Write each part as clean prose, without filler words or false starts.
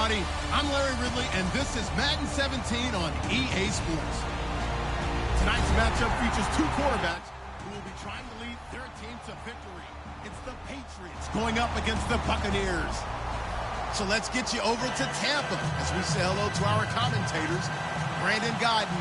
everybody. I'm Larry Ridley, and this is Madden 17 on EA Sports. Tonight's matchup features two quarterbacks who will be trying to lead their team to victory. It's the Patriots going up against the Buccaneers. So let's get you over to Tampa as we say hello to our commentators, Brandon Godden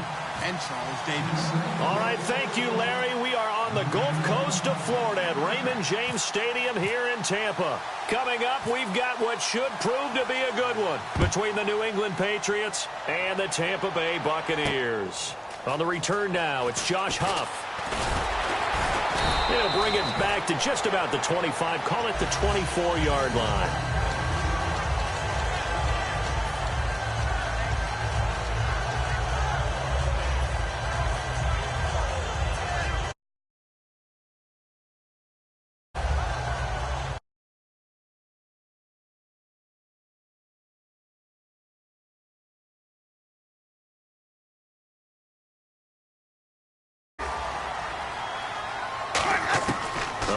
and Charles Davis. All right, thank you, Larry. We are on the Gulf Coast of Florida at Raymond James Stadium here in Tampa. Coming up, we've got what should prove to be a good one between the New England Patriots and the Tampa Bay Buccaneers. On the return now, it's Josh Huff. He'll bring it back to just about the 25, call it the 24-yard line.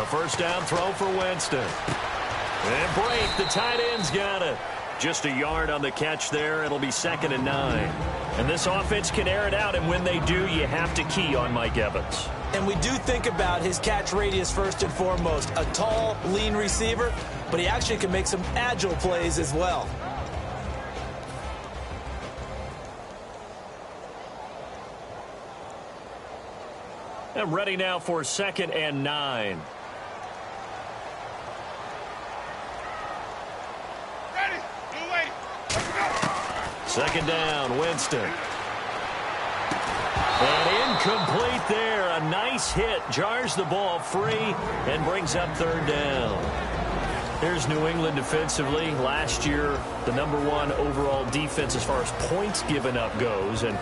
First down throw for Winston. And break, the tight end's got it. Just a yard on the catch there. It'll be 2nd and 9. And this offense can air it out, and when they do, you have to key on Mike Evans. And we do think about his catch radius first and foremost. A tall, lean receiver, but he actually can make some agile plays as well. And ready now for 2nd and 9. Second down, Winston. And incomplete there. A nice hit. Jars the ball free and brings up 3rd down. Here's New England defensively. Last year, the #1 overall defense as far as points given up goes. And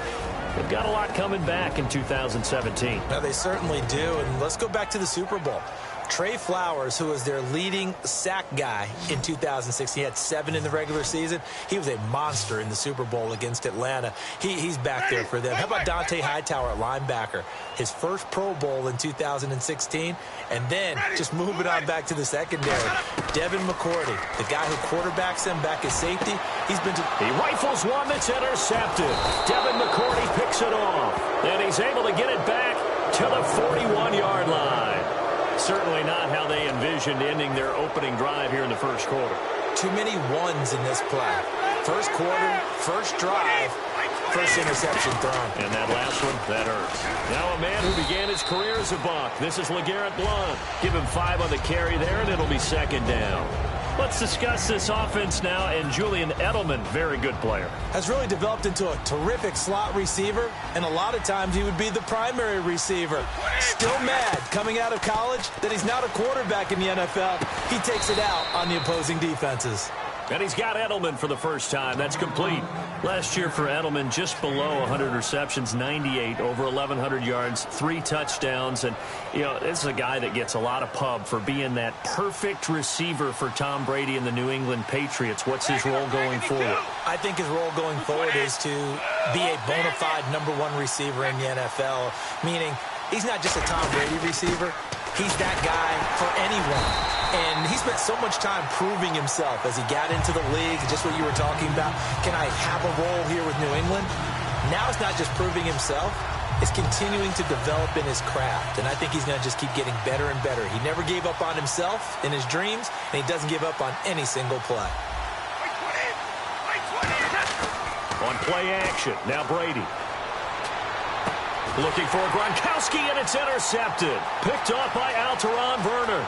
they've got a lot coming back in 2017. Now, they certainly do. And let's go back to the Super Bowl. Trey Flowers, who was their leading sack guy in 2006, he had 7 in the regular season. He was a monster in the Super Bowl against Atlanta. He's back there for them. How about Dante Hightower at linebacker? His first Pro Bowl in 2016. And then just moving on back to the secondary. Devin McCourty, the guy who quarterbacks him back at safety. He rifles one that's intercepted. Devin McCourty picks it off. And he's able to get it back to the 41-yard line. Certainly not how they envisioned ending their opening drive here in the first quarter. Too many ones in this play. First quarter, first drive, first interception thrown. And that last one, that hurts. Now a man who began his career as a Buck. This is LeGarrette Blount. Give him 5 on the carry there, and it'll be 2nd down. Let's discuss this offense now, and Julian Edelman, very good player. Has really developed into a terrific slot receiver, and a lot of times he would be the primary receiver. Still mad coming out of college that he's not a quarterback in the NFL. He takes it out on the opposing defenses. And he's got Edelman for the first time. That's complete. Last year for Edelman, just below 100 receptions, 98, over 1,100 yards, 3 touchdowns. And, you know, this is a guy that gets a lot of pub for being that perfect receiver for Tom Brady and the New England Patriots. What's his role going forward? I think his role going forward is to be a bona fide #1 receiver in the NFL, meaning he's not just a Tom Brady receiver. He's that guy for anyone. And he spent so much time proving himself as he got into the league, just what you were talking about. Can I have a role here with New England? Now it's not just proving himself. It's continuing to develop in his craft. And I think he's going to just keep getting better and better. He never gave up on himself in his dreams, and he doesn't give up on any single play. On play action, now Brady. Looking for Gronkowski, and it's intercepted. Picked off by Alteron Werner.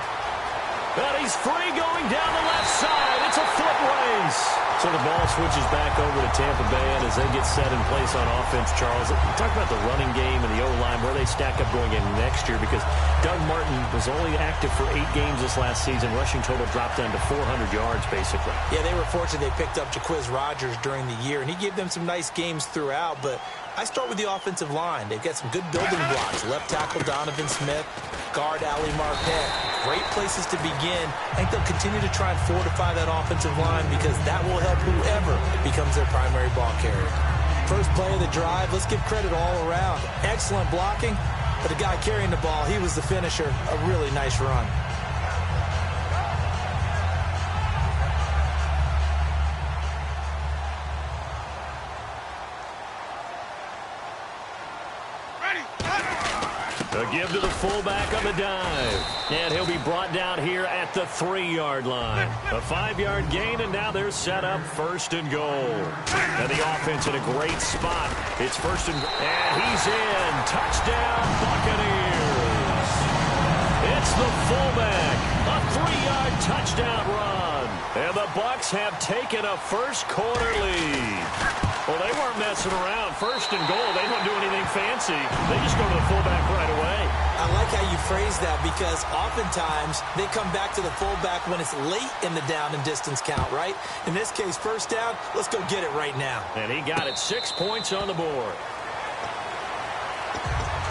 And he's free going down the left side. It's a foot race. So the ball switches back over to Tampa Bay, and as they get set in place on offense, Charles, talk about the running game and the O-line, where they stack up going into next year, because Doug Martin was only active for 8 games this last season. Rushing total dropped down to 400 yards, basically. Yeah, they were fortunate they picked up Jacquizz Rodgers during the year, and he gave them some nice games throughout, but I start with the offensive line. They've got some good building blocks. Left tackle Donovan Smith, guard Ali Marpet. Great places to begin. I think they'll continue to try and fortify that offensive line because that will help whoever becomes their primary ball carrier. First play of the drive, let's give credit all around. Excellent blocking, but the guy carrying the ball, he was the finisher. A really nice run. A give to the fullback on the dive. And he'll be brought down here at the 3-yard line. A 5-yard gain, and now they're set up 1st and goal. And the offense in a great spot. It's 1st and he's in. Touchdown, Buccaneers. It's the fullback. A 3-yard touchdown run. And the Bucs have taken a first-quarter lead. Well, they weren't messing around. 1st and goal. They don't do anything fancy. They just go to the fullback right away. I like how you phrase that because oftentimes they come back to the fullback when it's late in the down and distance count, right? In this case, 1st down, let's go get it right now. And he got it. 6 points on the board.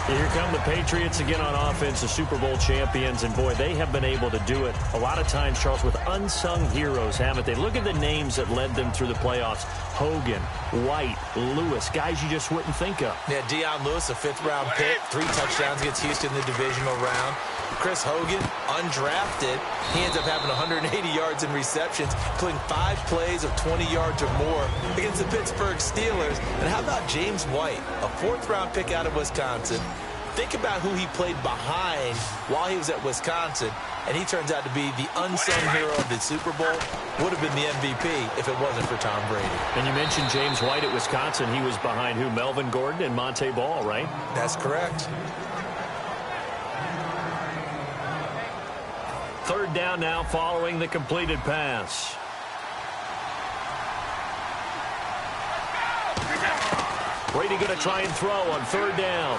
Here come the Patriots again on offense, the Super Bowl champions, and boy, they have been able to do it a lot of times, Charles, with unsung heroes, haven't they? Look at the names that led them through the playoffs. Hogan, White, Lewis, guys you just wouldn't think of. Yeah, Deion Lewis, a 5th-round pick, 3 touchdowns against Houston in the divisional round. Chris Hogan, undrafted, he ends up having 180 yards in receptions, including 5 plays of 20 yards or more against the Pittsburgh Steelers. And how about James White, a 4th-round pick out of Wisconsin? Think about who he played behind while he was at Wisconsin, and he turns out to be the unsung hero of the Super Bowl. Would have been the MVP if it wasn't for Tom Brady. And you mentioned James White at Wisconsin. He was behind who? Melvin Gordon and Monte Ball, right? That's correct. 3rd down now following the completed pass. Brady going to try and throw on 3rd down.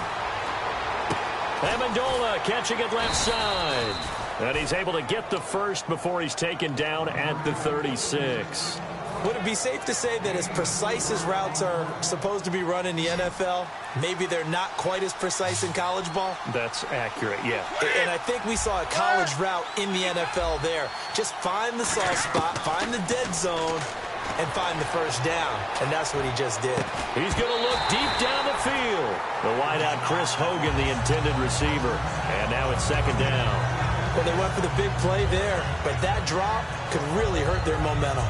Amendola catching it left side. And he's able to get the first before he's taken down at the 36. Would it be safe to say that as precise as routes are supposed to be run in the NFL, maybe they're not quite as precise in college ball? That's accurate, yeah. And I think we saw a college route in the NFL there. Just find the soft spot, find the dead zone, and find the 1st down. And that's what he just did. He's going to look deep down the field. The wideout Chris Hogan, the intended receiver. And now it's 2nd down. Well, they went for the big play there, but that drop could really hurt their momentum.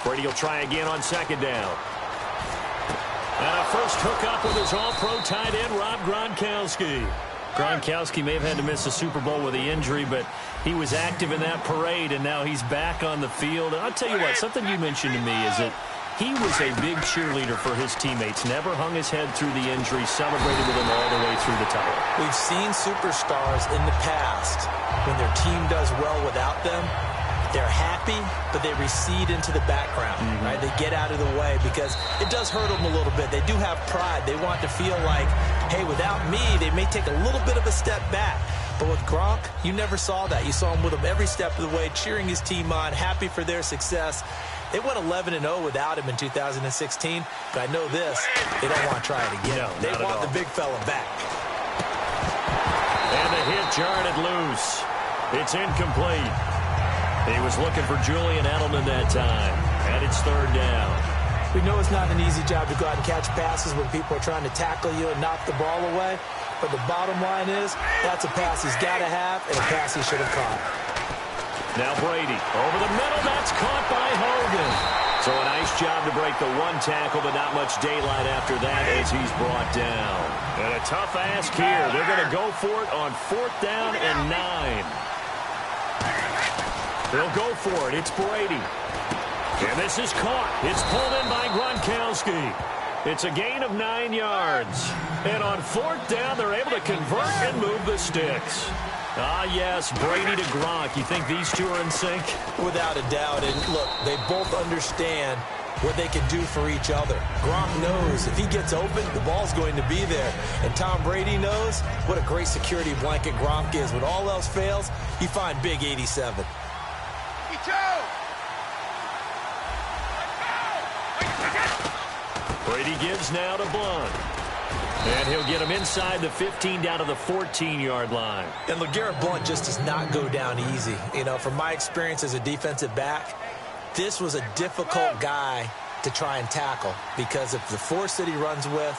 Brady will try again on 2nd down. And a first hookup with his all-pro tight end, Rob Gronkowski. Gronkowski may have had to miss the Super Bowl with the injury, but he was active in that parade, and now he's back on the field. And I'll tell you what, something you mentioned to me is that he was a big cheerleader for his teammates, never hung his head through the injury, celebrated with them all the way through the tunnel. We've seen superstars in the past, when their team does well without them, they're happy, but they recede into the background, right? They get out of the way because it does hurt them a little bit. They do have pride. They want to feel like, hey, without me, they may take a little bit of a step back. But with Gronk, you never saw that. You saw him with him every step of the way, cheering his team on, happy for their success. They went 11-0 without him in 2016, but I know this, they don't want to try it again. No, they want the big fella back. And the hit jarred it loose. It's incomplete. He was looking for Julian Edelman that time, and it's 3rd down. We know it's not an easy job to go out and catch passes when people are trying to tackle you and knock the ball away, but the bottom line is that's a pass he's got to have and a pass he should have caught. Now Brady over the middle. That's caught by Hogan. So a nice job to break the 1 tackle, but not much daylight after that as he's brought down. And a tough ask here. They're going to go for it on 4th down and 9. They'll go for it. It's Brady. And this is caught. It's pulled in by Gronkowski. It's a gain of 9 yards. And on 4th down, they're able to convert and move the sticks. Ah, yes, Brady to Gronk. You think these two are in sync? Without a doubt. And look, they both understand what they can do for each other. Gronk knows if he gets open, the ball's going to be there. And Tom Brady knows what a great security blanket Gronk is. When all else fails, you find big 87. Brady gives now to Blunt. And he'll get him inside the 15 down to the 14-yard line. And LeGarrette Blunt just does not go down easy. You know, from my experience as a defensive back, this was a difficult guy to try and tackle because of the force that he runs with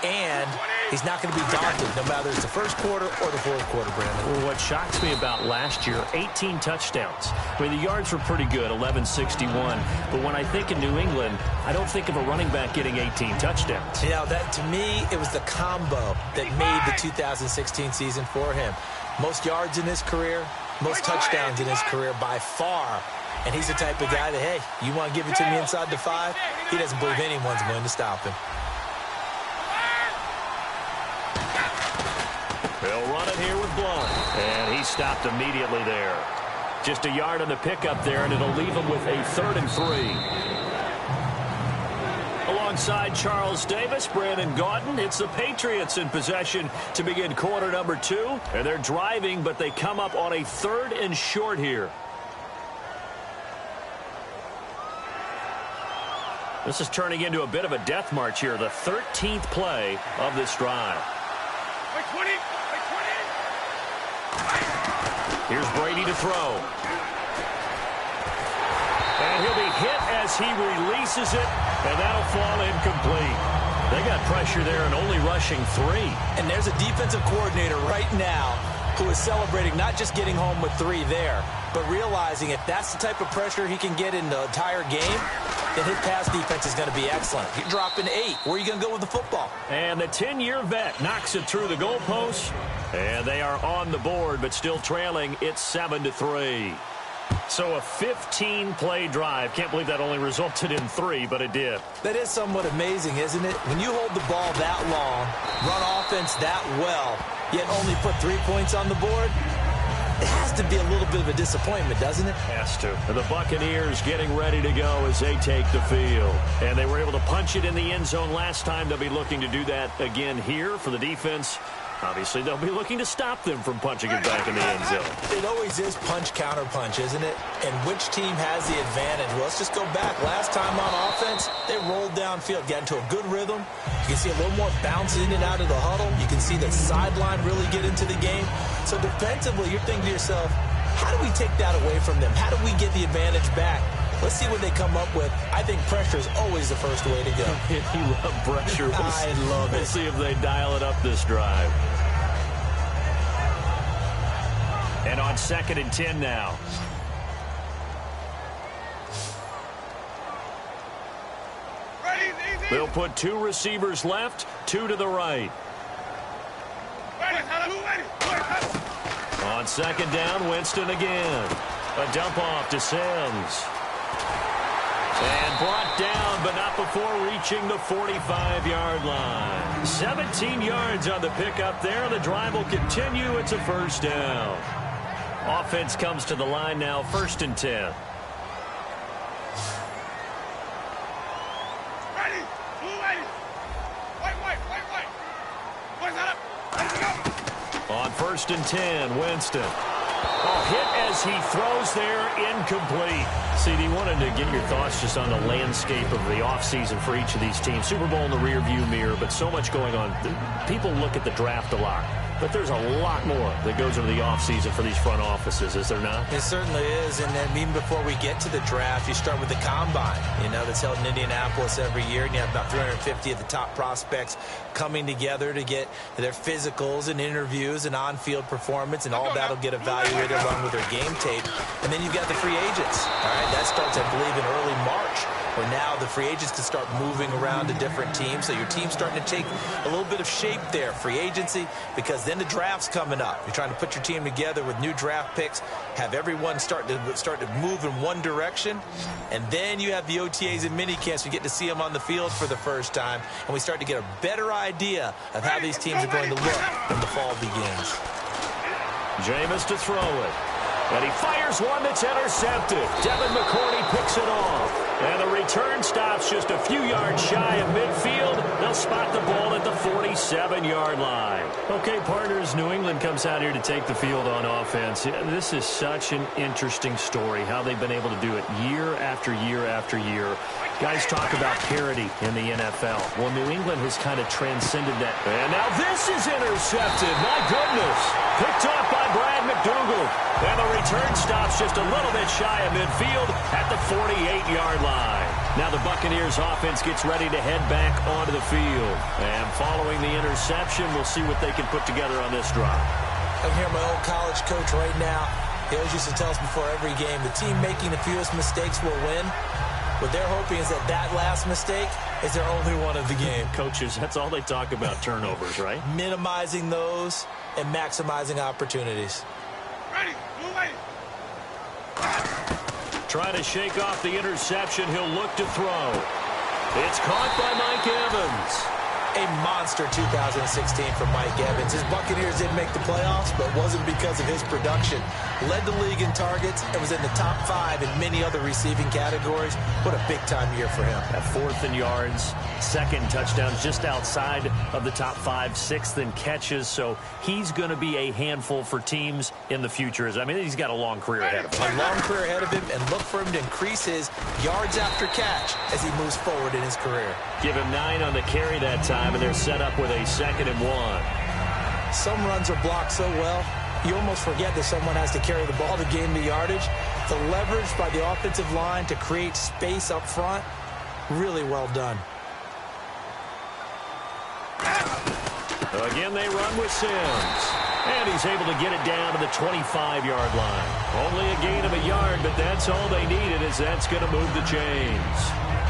and he's not going to be daunted no matter it's the first quarter or the fourth quarter, Brandon. Well, what shocks me about last year, 18 touchdowns. I mean, the yards were pretty good, 1161. But when I think of New England, I don't think of a running back getting 18 touchdowns. You know, that to me, it was the combo that made the 2016 season for him. Most yards in his career, most touchdowns in his career by far. And he's the type of guy that, hey, you want to give it to me inside the 5? He doesn't believe anyone's going to stop him. They'll run it here with Blunt. And he stopped immediately there. Just a yard on the pickup there, and it'll leave him with a 3rd and 3. Alongside Charles Davis, Brandon Gaudin, it's the Patriots in possession to begin quarter number 2. And they're driving, but they come up on a 3rd and short here. This is turning into a bit of a death march here, the 13th play of this drive. Here's Brady to throw. And he'll be hit as he releases it, and that'll fall incomplete. They got pressure there and only rushing 3. And there's a defensive coordinator right now who is celebrating not just getting home with 3 there, but realizing if that's the type of pressure he can get in the entire game, then his pass defense is going to be excellent. You're dropping 8. Where are you going to go with the football? And the 10-year vet knocks it through the goalpost. And they are on the board, but still trailing. It's 7-3. So a 15-play drive. Can't believe that only resulted in 3, but it did. That is somewhat amazing, isn't it? When you hold the ball that long, run offense that well, yet only put 3 points on the board, it has to be a little bit of a disappointment, doesn't it? Has to. And the Buccaneers getting ready to go as they take the field. And they were able to punch it in the end zone last time. They'll be looking to do that again here for the defense. Obviously, they'll be looking to stop them from punching it back in the end zone. It always is punch, counter punch, isn't it? And which team has the advantage? Well, let's just go back. Last time on offense, they rolled downfield, got into a good rhythm. You can see a little more bounce in and out of the huddle. You can see the sideline really get into the game. So defensively, you're thinking to yourself, how do we take that away from them? How do we get the advantage back? Let's see what they come up with. I think pressure is always the first way to go. You love pressure. I love it. We'll see if they dial it up this drive. And on 2nd and 10 now. They'll put 2 receivers left, 2 to the right. On 2nd down, Winston again. A dump off to Sims. And brought down, but not before reaching the 45-yard line. 17 yards on the pickup there, and the drive will continue. It's a 1st down. Offense comes to the line now, 1st and 10. On 1st and 10, Winston. Hit as he throws there, incomplete. CD, wanted to get your thoughts just on the landscape of the offseason for each of these teams. Super Bowl in the rearview mirror, but so much going on. People look at the draft a lot, but there's a lot more that goes into the offseason for these front offices, is there not? It certainly is, and then even before we get to the draft, you start with the combine, that's held in Indianapolis every year, and you have about 350 of the top prospects coming together to get their physicals and interviews and on-field performance, and all that will get evaluated along with their game tape. And then you've got the free agents. All right, that starts, I believe, in early March, where now the free agents can start moving around to different teams. So your team's starting to take a little bit of shape there, free agency, because then the draft's coming up. You're trying to put your team together with new draft picks, have everyone start to move in one direction, and then you have the OTAs and mini camps. You get to see them on the field for the first time, and we start to get a better idea of how these teams are going to look when the fall begins. Jameis to throw it. And he fires one that's intercepted. Devin McCourty picks it off. And the return stops just a few yards shy of midfield. They'll spot the ball at the 47-yard line. Okay, partners, New England comes out here to take the field on offense. This is such an interesting story, how they've been able to do it year after year after year. Guys talk about parity in the NFL. Well, New England has kind of transcended that. And now this is intercepted. My goodness. Picked off by Brad McDougal. And the return stops just a little bit shy of midfield at the 48-yard line. Now the Buccaneers offense gets ready to head back onto the field. And following the interception, we'll see what they can put together on this drive. I can hear my old college coach right now. He always used to tell us before every game, the team making the fewest mistakes will win. What they're hoping is that that last mistake is their only one of the game. Coaches, that's all they talk about, turnovers, right? Minimizing those and maximizing opportunities. Ready, move. Trying to shake off the interception. He'll look to throw. It's caught by Mike Evans. A monster 2016 for Mike Evans. His Buccaneers didn't make the playoffs, but it wasn't because of his production. Led the league in targets and was in the top 5 in many other receiving categories. What a big-time year for him. At 4th in yards, 2nd touchdowns just outside of the top 5, 6th in catches. So he's going to be a handful for teams in the future. I mean, he's got a long career ahead of him. A long career ahead of him, and look for him to increase his yards after catch as he moves forward in his career. Give him 9 on the carry that time, and they're set up with a 2nd and 1. Some runs are blocked so well, you almost forget that someone has to carry the ball to gain the yardage. The leverage by the offensive line to create space up front, really well done. Again, they run with Sims. And he's able to get it down to the 25-yard line. Only a gain of a yard, but that's all they needed, as that's going to move the chains.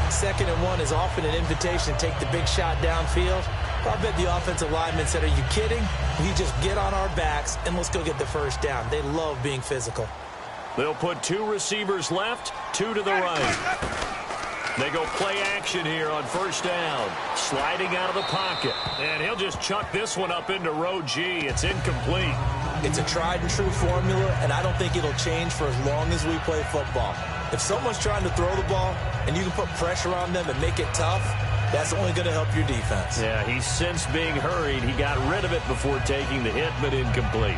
2nd and 1 is often an invitation to take the big shot downfield. I bet the offensive lineman said, are you kidding? We just get on our backs and let's go get the first down. They love being physical. They'll put 2 receivers left, 2 to the right. They go play action here on 1st down. Sliding out of the pocket. And he'll just chuck this one up into row G. It's incomplete. It's a tried and true formula, and I don't think it'll change for as long as we play football. If someone's trying to throw the ball and you can put pressure on them and make it tough, that's only going to help your defense. Yeah, he's since being hurried. He got rid of it before taking the hit, but incomplete.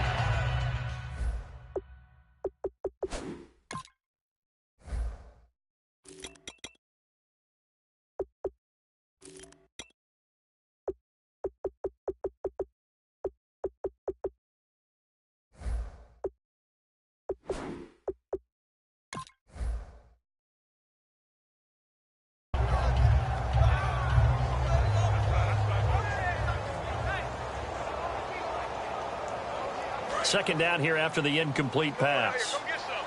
Second down here after the incomplete pass. Come get some.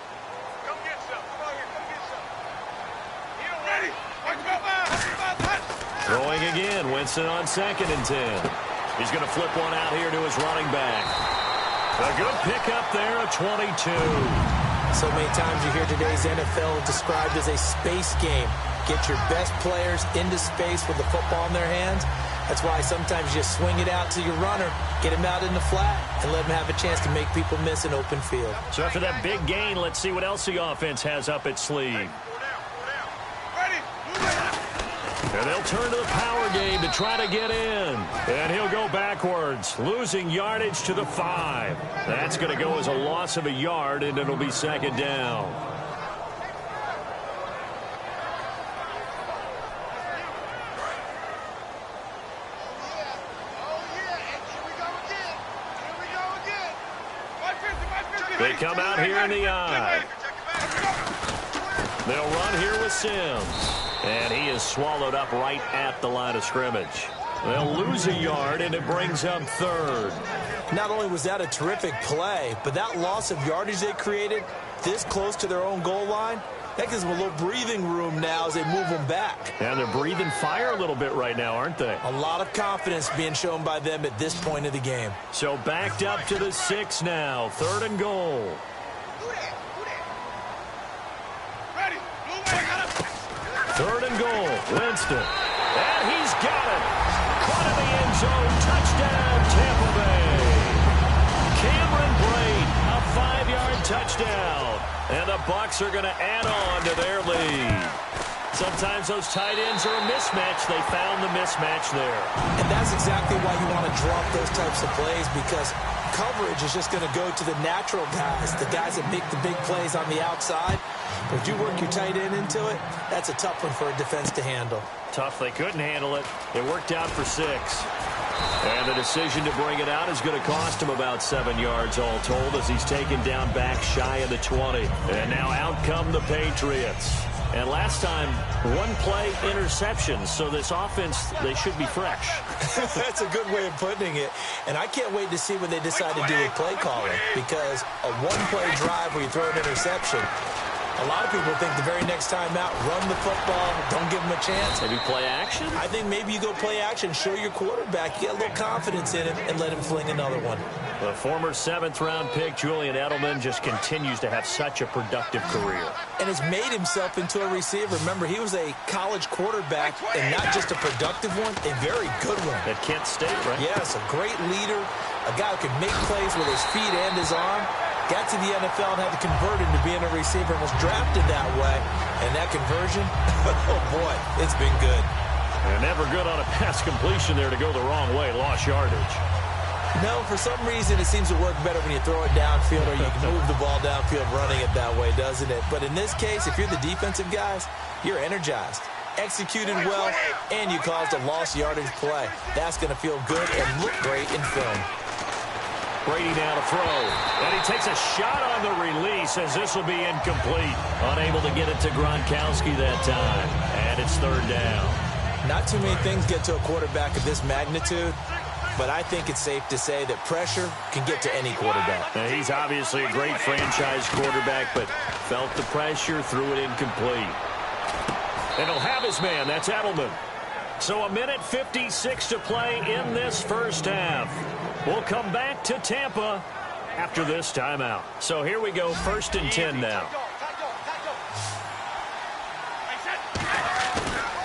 Come get some. Come on here. Come get some. Ready? Throwing again. Winston on 2nd and 10. He's going to flip one out here to his running back. A good pickup there, a 22. So many times you hear today's NFL described as a space game. Get your best players into space with the football in their hands. That's why sometimes you just swing it out to your runner, get him out in the flat, and let him have a chance to make people miss an open field. So after that big gain, let's see what else the offense has up its sleeve. And they'll turn to the power game to try to get in. And he'll go backwards, losing yardage to the 5. That's going to go as a loss of a yard, and it'll be 2nd down. They come out here in the eye. They'll run here with Sims. And he is swallowed up right at the line of scrimmage. They'll lose a yard, and it brings up 3rd. Not only was that a terrific play, but that loss of yardage they created this close to their own goal line, that gives them a little breathing room now as they move them back. And they're breathing fire a little bit right now, aren't they? A lot of confidence being shown by them at this point of the game. So backed up to the 6 now. 3rd and goal. 3rd and goal. Winston. And he's got it. Caught in the end zone. Touchdown, Tampa Bay. Cameron Braid, a 5-yard touchdown. And the Bucs are going to add on to their lead. Sometimes those tight ends are a mismatch. They found the mismatch there. And that's exactly why you want to drop those types of plays, because coverage is just going to go to the natural guys, the guys that make the big plays on the outside. But if you work your tight end into it, that's a tough one for a defense to handle. Tough. They couldn't handle it. It worked out for 6. And the decision to bring it out is going to cost him about 7 yards all told, as he's taken down back shy of the 20. And now out come the Patriots. And last time, one-play interception. So this offense, they should be fresh. That's a good way of putting it. And I can't wait to see what they decide to do with play calling, because a one-play drive where you throw an interception, a lot of people think the very next time out, run the football, don't give them a chance. Maybe play action? I think maybe you go play action, show your quarterback, you get a little confidence in him, and let him fling another one. The former 7th-round pick, Julian Edelman, just continues to have such a productive career. And has made himself into a receiver. Remember, he was a college quarterback, and not just a productive one, a very good one. At Kent State, right? Yes, a great leader, a guy who can make plays with his feet and his arm. Got to the NFL and had to convert into being a receiver and was drafted that way. And that conversion, oh boy, it's been good. And never good on a pass completion there to go the wrong way. Lost yardage. No, for some reason it seems to work better when you throw it downfield, or you can move the ball downfield running it that way, doesn't it? But in this case, if you're the defensive guys, you're energized, executed well, and you caused a lost yardage play. That's going to feel good and look great in film. Brady now to throw. And he takes a shot on the release as this will be incomplete. Unable to get it to Gronkowski that time. And it's 3rd down. Not too many things get to a quarterback of this magnitude, but I think it's safe to say that pressure can get to any quarterback. Now, he's obviously a great franchise quarterback, but felt the pressure, threw it incomplete. And he'll have his man. That's Edelman. So 1:56 to play in this first half. We'll come back to Tampa after this timeout. So here we go, 1st and 10 now.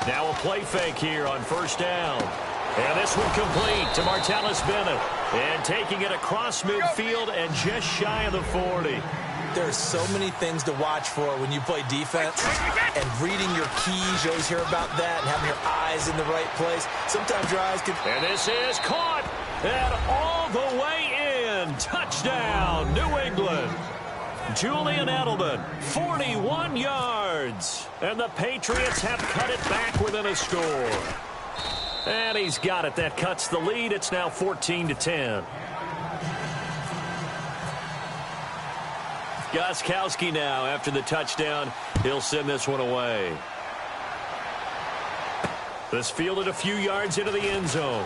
Now a play fake here on 1st down. And this one complete to Martellus Bennett. And taking it across midfield and just shy of the 40. There's so many things to watch for when you play defense, and reading your keys, you always hear about that, and having your eyes in the right place. Sometimes your eyes can... And this is caught, and all the way in. Touchdown, New England. Julian Edelman, 41 yards. And the Patriots have cut it back within a score. And he's got it. That cuts the lead. It's now 14-10. Gostkowski now, after the touchdown, he'll send this one away. This fielded a few yards into the end zone.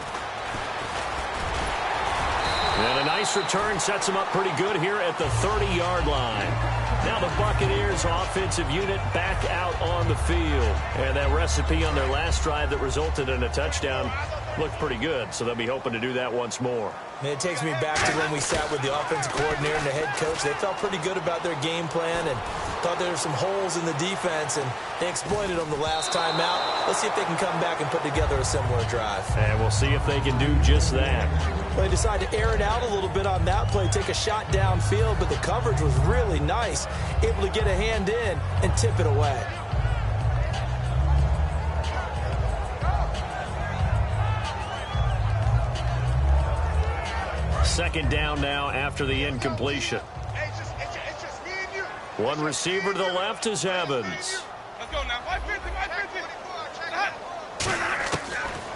And a nice return sets him up pretty good here at the 30-yard line. Now the Buccaneers offensive unit back out on the field. And that recipe on their last drive that resulted in a touchdown looked pretty good, so they'll be hoping to do that once more. And it takes me back to when we sat with the offensive coordinator and the head coach. They felt pretty good about their game plan and thought there were some holes in the defense, and they exploited them the last time out. Let's see if they can come back and put together a similar drive. And we'll see if they can do just that. Well, they decided to air it out a little bit on that play, take a shot downfield, but the coverage was really nice, able to get a hand in and tip it away. Second down now after the incompletion. One receiver to the left is Evans. Let's go now. 550.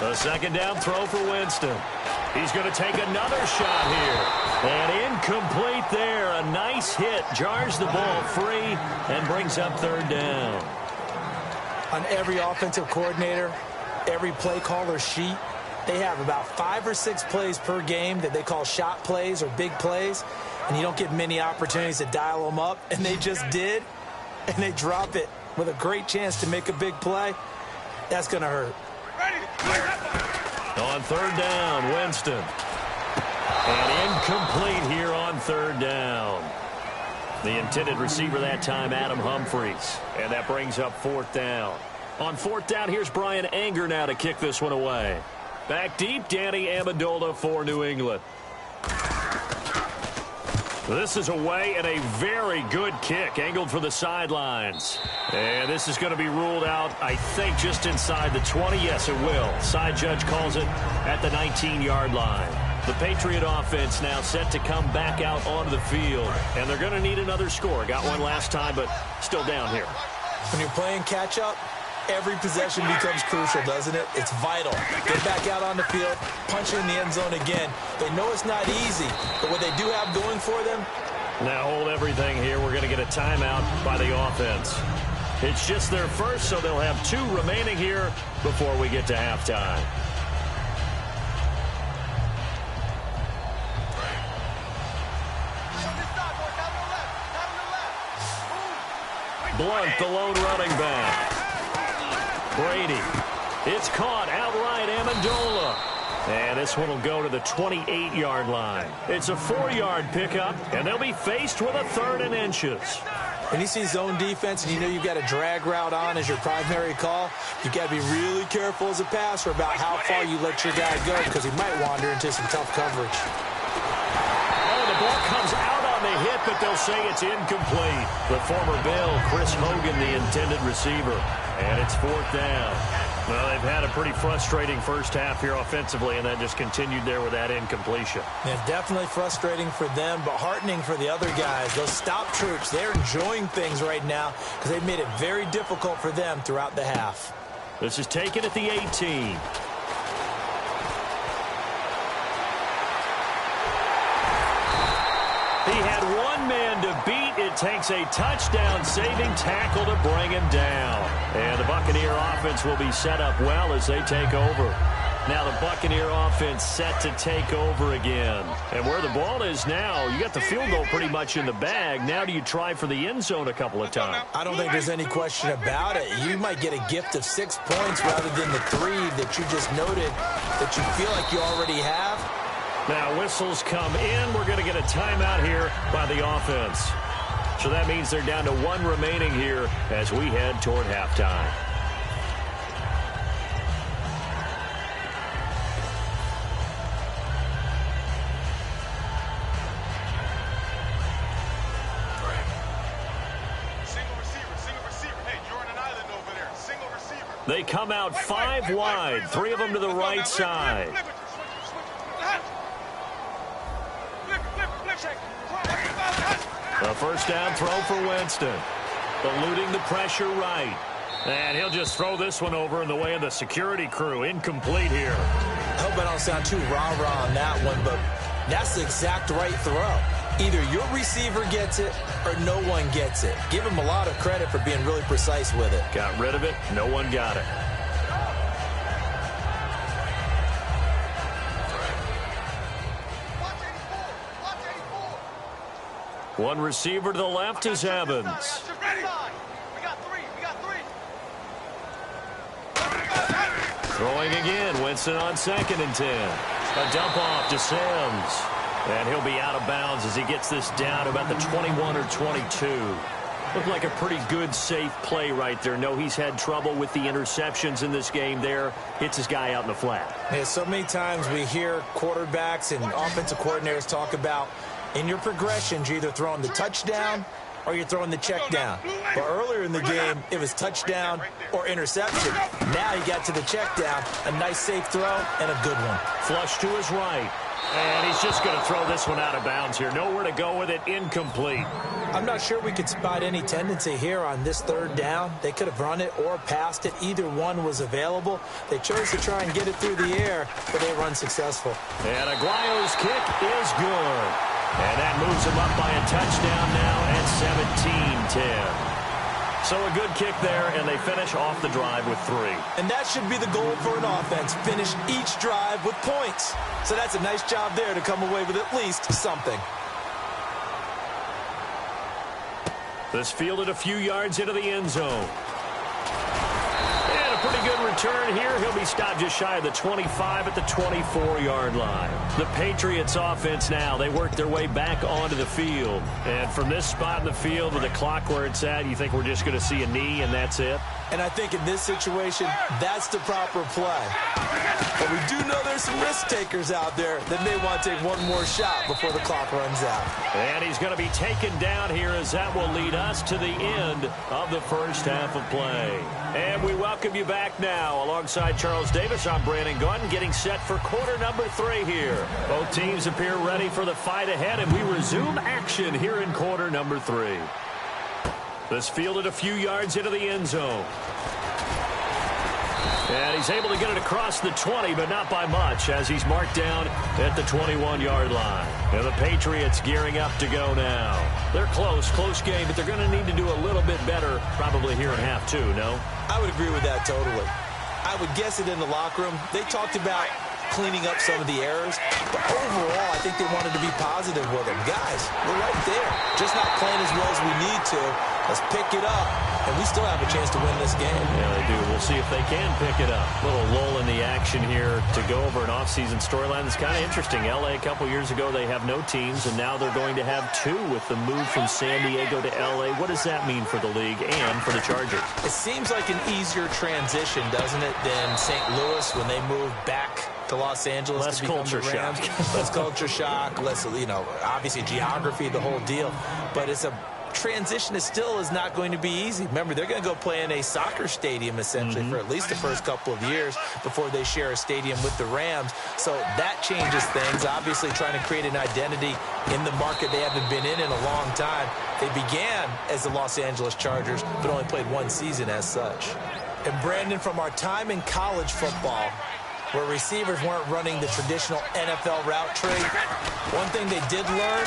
A second down throw for Winston. He's going to take another shot here. And incomplete there. A nice hit. Jars the ball free and brings up 3rd down. On every offensive coordinator, every play caller sheet, they have about 5 or 6 plays per game that they call shot plays or big plays, and you don't get many opportunities to dial them up, and they just did, and they drop it with a great chance to make a big play. That's going to hurt. On 3rd down, Winston. And incomplete here on 3rd down. The intended receiver that time, Adam Humphries. And that brings up 4th down. On 4th down, here's Brian Anger now to kick this one away. Back deep, Danny Amendola for New England. This is away and a very good kick, angled for the sidelines. And this is going to be ruled out, I think, just inside the 20. Yes, it will. Side judge calls it at the 19-yard line. The Patriot offense now set to come back out onto the field. And they're going to need another score. Got one last time, but still down here. When you're playing catch-up, every possession becomes crucial, doesn't it? It's vital. Get back out on the field, punch it in the end zone again. They know it's not easy, but what they do have going for them. Now hold everything here. We're going to get a timeout by the offense. It's just their first, so they'll have 2 remaining here before we get to halftime. Blunt, the lone running back. Brady. It's caught outright, Amendola. And this one will go to the 28-yard line. It's a 4-yard pickup, and they'll be faced with a 3rd and inches. When you see zone defense and you know you've got a drag route on as your primary call, you've got to be really careful as a passer about how far you let your guy go because he might wander into some tough coverage. Oh, the ball comes out on the hit, but they'll say it's incomplete. The former Bill, Chris Hogan, the intended receiver. And it's 4th down. Well, they've had a pretty frustrating first half here offensively, and that just continued there with that incompletion. Yeah, definitely frustrating for them, but heartening for the other guys. Those stop troops, they're enjoying things right now because they've made it very difficult for them throughout the half. This is taken at the 18. He had one man to beat. It takes a touchdown-saving tackle to bring him down. And the Buccaneer offense will be set up well as they take over. Now the Buccaneer offense set to take over again. And where the ball is now, you got the field goal pretty much in the bag. Now do you try for the end zone a couple of times? I don't think there's any question about it. You might get a gift of 6 points rather than the 3 that you just noted that you feel like you already have. Now whistles come in. We're going to get a timeout here by the offense. So that means they're down to 1 remaining here as we head toward halftime. They come out 5 wide, 3 of them to the right side. A first down throw for Winston. Eluding the pressure right. And he'll just throw this one over in the way of the security crew. Incomplete here. I hope I don't sound too rah-rah on that one, but that's the exact right throw. Either your receiver gets it or no one gets it. Give him a lot of credit for being really precise with it. Got rid of it. No one got it. One receiver to the left is Evans. Throwing again. Winston on 2nd and 10. A dump off to Sims. And he'll be out of bounds as he gets this down to about the 21 or 22. Looked like a pretty good, safe play right there. No, he's had trouble with the interceptions in this game there. Hits his guy out in the flat. Yeah, so many times we hear quarterbacks and offensive coordinators talk about in your progressions, you're either throwing the touchdown or you're throwing the check down. But earlier in the game, it was touchdown or interception. Now he got to the check down. A nice safe throw and a good one. Flush to his right. And he's just going to throw this one out of bounds here. Nowhere to go with it. Incomplete. I'm not sure we could spot any tendency here on this 3rd down. They could have run it or passed it. Either one was available. They chose to try and get it through the air, but they were unsuccessful. And Aguayo's kick is good. And that moves him up by a touchdown now at 17-10. So a good kick there, and they finish off the drive with 3. And that should be the goal for an offense. Finish each drive with points. So that's a nice job there to come away with at least something. This fielded a few yards into the end zone. And a pretty good return here. He'll be stopped just shy of the 25 at the 24-yard line. The Patriots offense now, they work their way back onto the field. And from this spot in the field with the clock where it's at, you think we're just going to see a knee and that's it? And I think in this situation, that's the proper play. But we do know there's some risk takers out there that may want to take one more shot before the clock runs out. And he's going to be taken down here as that will lead us to the end of the first half of play. And we welcome you back now. Alongside Charles Davis, I'm Brandon Gordon, getting set for quarter number 3 here. Both teams appear ready for the fight ahead, and we resume action here in quarter number 3. This fielded a few yards into the end zone. And he's able to get it across the 20, but not by much, as he's marked down at the 21-yard line. And the Patriots gearing up to go now. They're close game, but they're going to need to do a little bit better probably here in half two, no? I would agree with that totally. I would guess it in the locker room. They talked about cleaning up some of the errors, but overall, I think they wanted to be positive with them. Guys, we're right there. Just not playing as well as we need to. Let's pick it up, and we still have a chance to win this game. Yeah, they do. We'll see if they can pick it up. A little lull in the action here to go over an offseason storyline. It's kind of interesting. L.A. a couple years ago, they have no teams, and now they're going to have two with the move from San Diego to L.A. What does that mean for the league and for the Chargers? It seems like an easier transition, doesn't it, than St. Louis when they moved back to Los Angeles. Less to become culture the Rams. shock. Less culture shock, less, obviously geography, the whole deal. But it's a transition is not going to be easy. Remember, they're going to go play in a soccer stadium, essentially, for at least the first couple of years before they share a stadium with the Rams. So that changes things. Obviously, trying to create an identity in the market they haven't been in a long time. They began as the Los Angeles Chargers, but only played one season as such. And Brandon, from our time in college football, where receivers weren't running the traditional NFL route tree, one thing they did learn: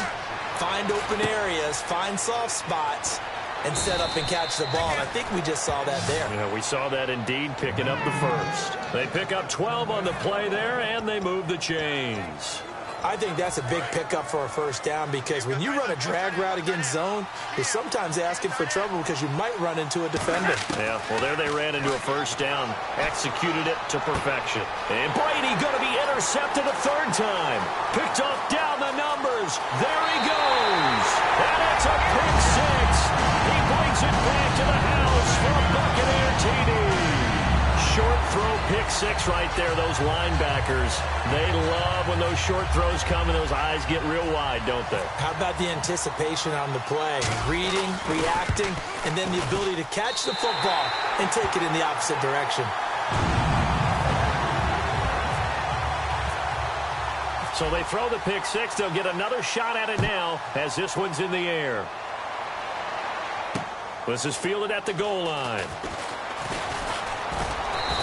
find open areas, find soft spots, and set up and catch the ball. And I think we just saw that there. Yeah, we saw that indeed, picking up the first. They pick up 12 on the play there, and they move the chains. I think that's a big pickup for a first down, because when you run a drag route against zone, you're sometimes asking for trouble because you might run into a defender. Yeah, well, there they ran into a first down. Executed it to perfection. And Brady going to be intercepted a third time. Picked off down the numbers. There he goes. And it's a pick six. He brings it back to the house for a Buccaneer TD. Short throw pick six right there. Those linebackers, they love when those short throws come and those eyes get real wide, don't they? How about the anticipation on the play? Reading, reacting, and then the ability to catch the football and take it in the opposite direction. So they throw the pick six. They'll get another shot at it now as this one's in the air. This is fielded at the goal line.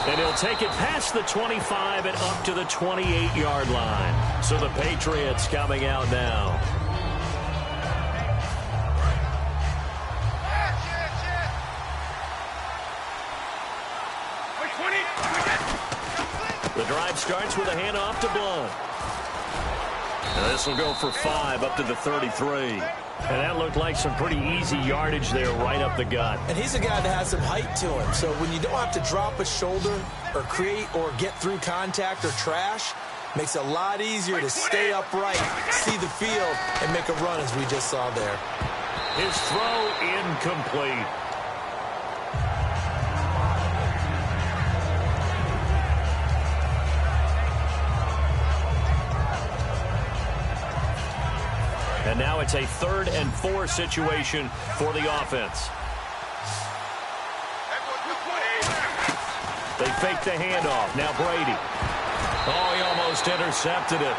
And he'll take it past the 25 and up to the 28-yard line. So the Patriots coming out now. The drive starts with a handoff to Blunt. And this will go for 5 up to the 33. And that looked like some pretty easy yardage there right up the gut. And he's a guy that has some height to him. So when you don't have to drop a shoulder or create or get through contact or trash, makes it a lot easier to stay upright, see the field, and make a run as we just saw there. His throw incomplete. And now it's a 3rd and 4 situation for the offense. They fake the handoff. Now Brady. Oh, he almost intercepted it.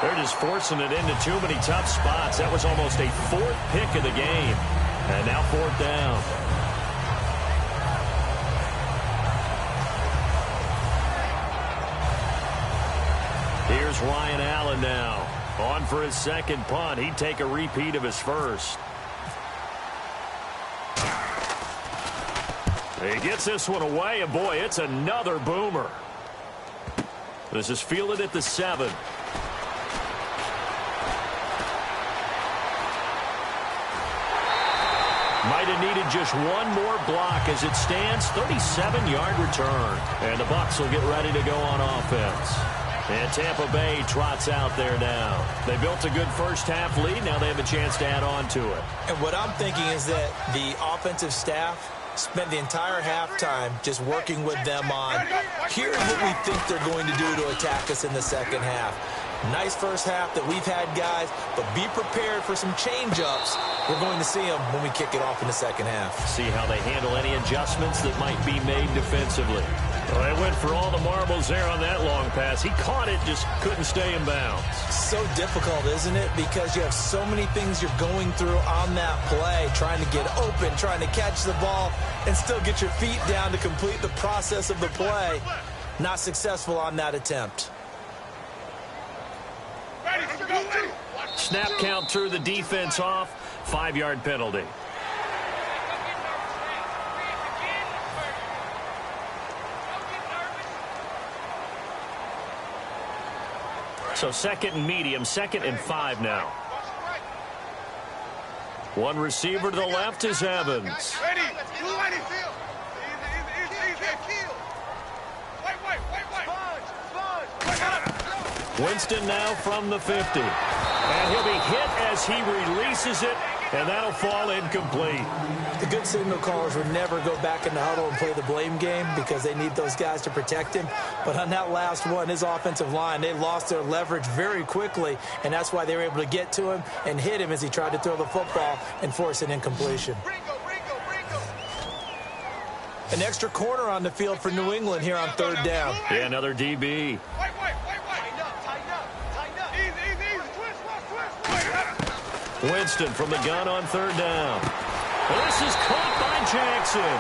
They're just forcing it into too many tough spots. That was almost a 4th pick of the game. And now 4th down. Here's Ryan Allen now. On for his 2nd punt. He'd take a repeat of his first. He gets this one away, and boy, it's another boomer. This is fielded at the 7. Might have needed just one more block. As it stands, 37-yard return. And the Bucs will get ready to go on offense. And Tampa Bay trots out there now. They built a good first-half lead. Now they have a chance to add on to it. And what I'm thinking is that the offensive staff spent the entire halftime just working with them on, here's what we think they're going to do to attack us in the second half. Nice first half that we've had, guys, but be prepared for some change-ups. We're going to see them when we kick it off in the second half. See how they handle any adjustments that might be made defensively. Well, they went for all the marbles there on that long pass. He caught it, just couldn't stay in bounds. So difficult, isn't it? Because you have so many things you're going through on that play, trying to get open, trying to catch the ball, and still get your feet down to complete the process of the play. Not successful on that attempt. Snap count threw the defense off. 5-yard penalty. So second and medium, 2nd and 5 now. One receiver to the left is Evans. Winston now from the 50. And he'll be hit as he releases it, and that'll fall incomplete. The good signal callers would never go back in the huddle and play the blame game because they need those guys to protect him. But on that last one, his offensive line, they lost their leverage very quickly, and that's why they were able to get to him and hit him as he tried to throw the football and force an incompletion. An extra corner on the field for New England here on 3rd down. Yeah, another DB. Winston from the gun on 3rd down. This is caught by Jackson.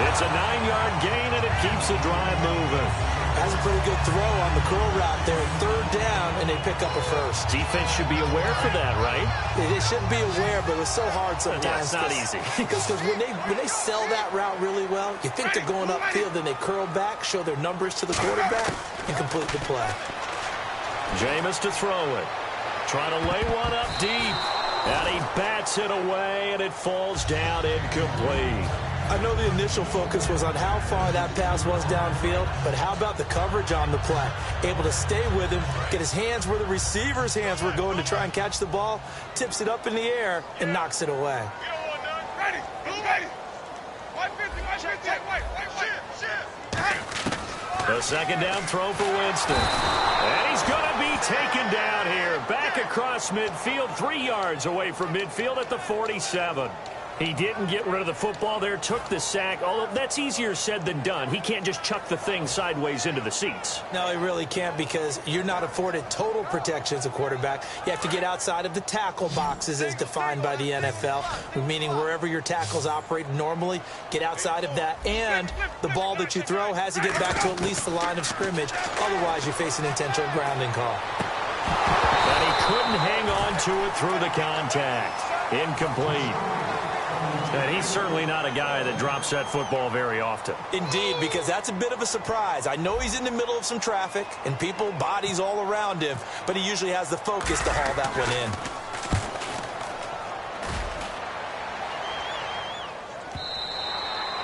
It's a 9-yard gain, and it keeps the drive moving. That's a pretty good throw on the curl route there. 3rd down, and they pick up a first. Defense should be aware for that, right? They should be aware, but it's so hard sometimes. It's not easy. Because when they sell that route really well, you think they're going upfield, then they curl back, show their numbers to the quarterback, and complete the play. Jameis to throw it. Trying to lay one up deep. And he bats it away, and it falls down incomplete. I know the initial focus was on how far that pass was downfield, but how about the coverage on the play? Able to stay with him, get his hands where the receiver's hands were going to try and catch the ball, tips it up in the air, and knocks it away. The 2nd down throw for Winston. And he's going to be taken down here. Back across midfield, 3 yards away from midfield at the 47. He didn't get rid of the football there, took the sack. Although that's easier said than done. He can't just chuck the thing sideways into the seats. No, he really can't because you're not afforded total protection as a quarterback. You have to get outside of the tackle boxes as defined by the NFL, meaning wherever your tackles operate normally, get outside of that. And the ball that you throw has to get back to at least the line of scrimmage. Otherwise, you face an intentional grounding call. And he couldn't hang on to it through the contact. Incomplete. And he's certainly not a guy that drops that football very often. Indeed, because that's a bit of a surprise. I know he's in the middle of some traffic and people, bodies all around him, but he usually has the focus to haul that one in.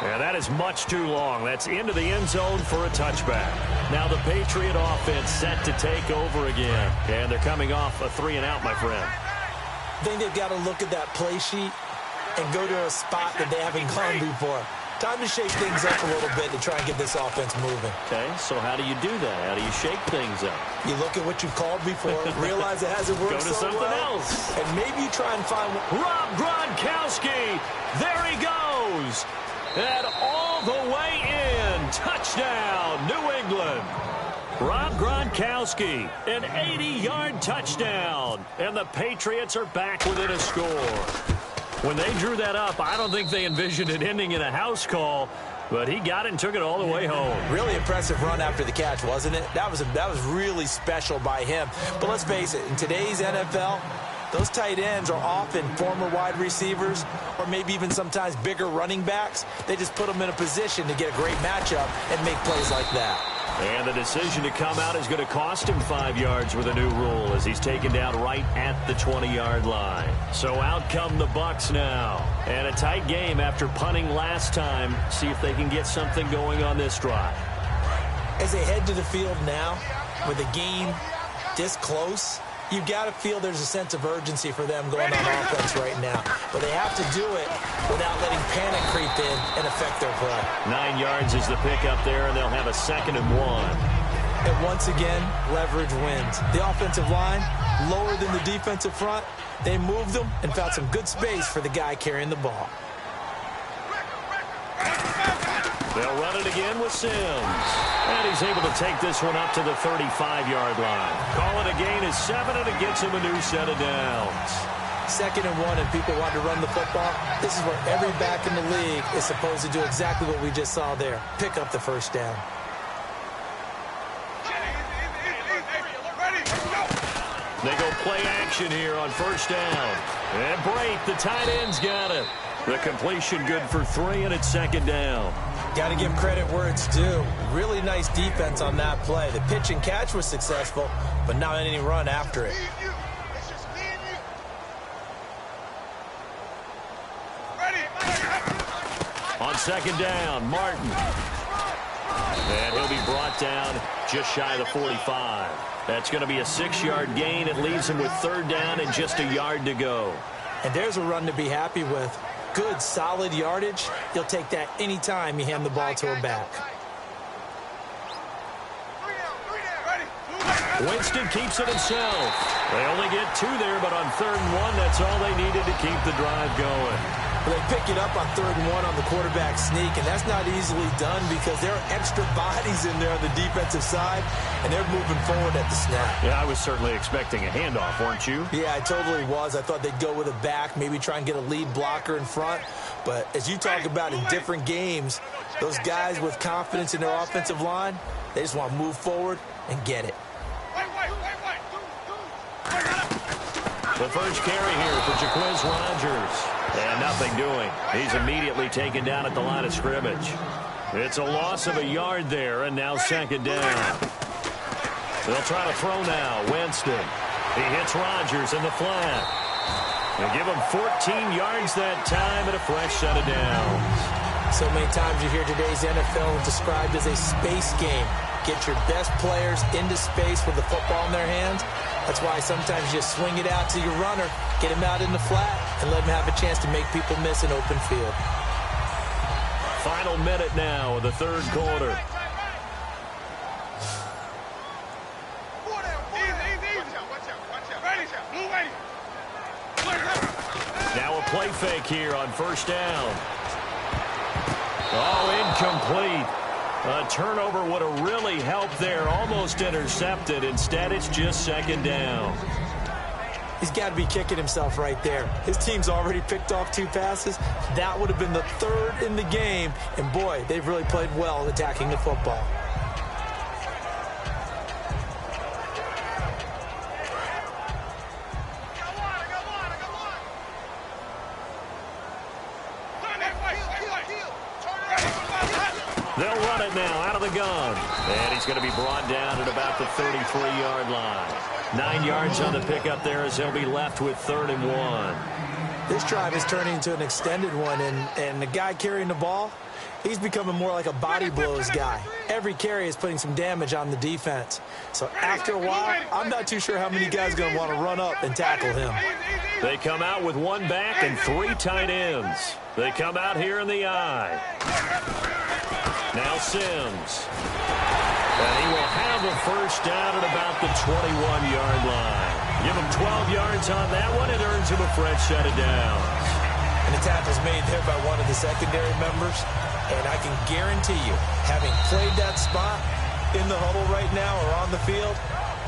Yeah, that is much too long. That's into the end zone for a touchback. Now the Patriot offense set to take over again. And they're coming off a 3-and-out, my friend. I think they've got to look at that play sheet and go to a spot that they haven't gone before. Time to shake things up a little bit to try and get this offense moving. Okay, so how do you do that? How do you shake things up? You look at what you've called before, realize it hasn't worked so well. Go to something else. And maybe you try and find one. Rob Gronkowski, there he goes. And all the way in. Touchdown, New England. Rob Gronkowski, an 80-yard touchdown. And the Patriots are back within a score. When they drew that up, I don't think they envisioned it ending in a house call, but he got it and took it all the way home. Really impressive run after the catch, wasn't it? That was really special by him. But let's face it, in today's NFL, those tight ends are often former wide receivers or maybe even sometimes bigger running backs. They just put them in a position to get a great matchup and make plays like that. And the decision to come out is going to cost him 5 yards with a new rule as he's taken down right at the 20-yard line. So out come the Bucs now. And a tight game after punting last time. See if they can get something going on this drive. As they head to the field now, with the game this close, you've got to feel there's a sense of urgency for them going on offense right now. But they have to do it without letting panic creep in and affect their play. 9 yards is the pickup there, and they'll have a 2nd and 1. And once again, leverage wins. The offensive line, lower than the defensive front, they moved them and found some good space for the guy carrying the ball. They'll run it again with Sims. And he's able to take this one up to the 35-yard line. Call it a gain of 7, and it gets him a new set of downs. 2nd and 1, and people want to run the football. This is where every back in the league is supposed to do exactly what we just saw there. Pick up the first down. They go play action here on first down. And Brate, the tight end's got it. The completion good for 3, and it's 2nd down. Got to give credit where it's due. Really nice defense on that play. The pitch and catch was successful, but not any run after it. On 2nd down, Martin. And he'll be brought down just shy of the 45. That's going to be a 6-yard gain. It leaves him with 3rd down and just a yard to go. And there's a run to be happy with. Good, solid yardage. You'll take that any time you hand the ball to a back. Winston keeps it himself. They only get 2 there, but on 3rd and 1, that's all they needed to keep the drive going. Well, they pick it up on 3rd and 1 on the quarterback sneak, and that's not easily done because there are extra bodies in there on the defensive side, and they're moving forward at the snap. Yeah, I was certainly expecting a handoff, weren't you? Yeah, I totally was. I thought they'd go with a back, maybe try and get a lead blocker in front. But as you talk about in different games, those guys with confidence in their offensive line, they just want to move forward and get it. The first carry here for Jaquiz Rogers. And nothing doing. He's immediately taken down at the line of scrimmage. It's a loss of a yard there, and now 2nd down. They'll try to throw now. Winston. He hits Rogers in the flat. They give him 14 yards that time and a fresh set of downs. So many times you hear today's NFL described as a space game. Get your best players into space with the football in their hands. That's why sometimes you just swing it out to your runner, get him out in the flat, and let him have a chance to make people miss an open field. Final minute now of the 3rd quarter. Now a play fake here on 1st down. Oh, incomplete. A turnover would have really helped there. Almost intercepted. Instead, it's just 2nd down. He's got to be kicking himself right there. His team's already picked off 2 passes. That would have been the 3rd in the game. And, boy, they've really played well attacking the football. They'll run it now out of the gun. And he's going to be brought down at about the 33-yard line. 9 yards on the pickup there as he'll be left with 3rd and 1. This drive is turning into an extended one, and the guy carrying the ball, he's becoming more like a body blows guy. Every carry is putting some damage on the defense. So after a while, I'm not too sure how many guys are going to want to run up and tackle him. They come out with 1 back and 3 tight ends. They come out here in the I. Now Sims. And he will have a first down at about the 21-yard line. Give him 12 yards on that one. It earns him a fresh set of downs. And the tackle's made there by one of the secondary members. And I can guarantee you, having played that spot in the huddle right now or on the field,